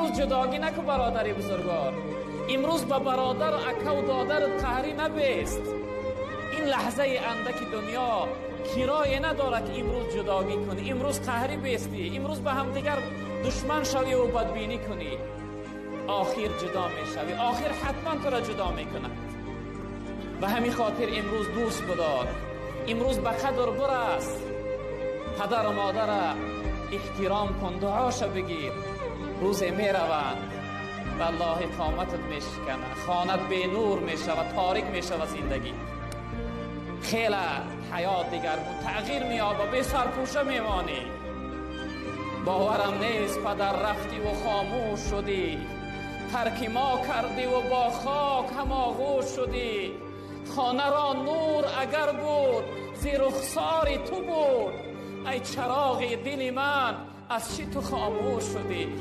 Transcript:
امروز جداگی نکو برادری بزرگوار. امروز با برادر و اکا و دادرت قهری نبیست. این لحظه اندک دنیا کرایه نداره که امروز جداگی کنی، امروز قهری بیستی، امروز به هم دیگر دشمن شوی و بدبینی کنی. آخر جدا می شوی، آخر حتما تو را جدا می کند. به همین خاطر امروز دوست بدار، امروز به قدر برس، پدر و مادر را احترام کن، دعاش بگیر. روز می روند والله قامتت می شکنه، خانت به نور می شود، تاریک می شود زندگی. خیلی حیات دیگر بود، تغییر می آبا، به سرپوشه می مانی. باورم نیست پدر رفتی و خاموش شدی، ترک ما کردی و با خاک هم آغوش شدی. خانه را نور اگر بود زی رخسار تو بود، ای چراغ دل من از چی تو خاموش شدی؟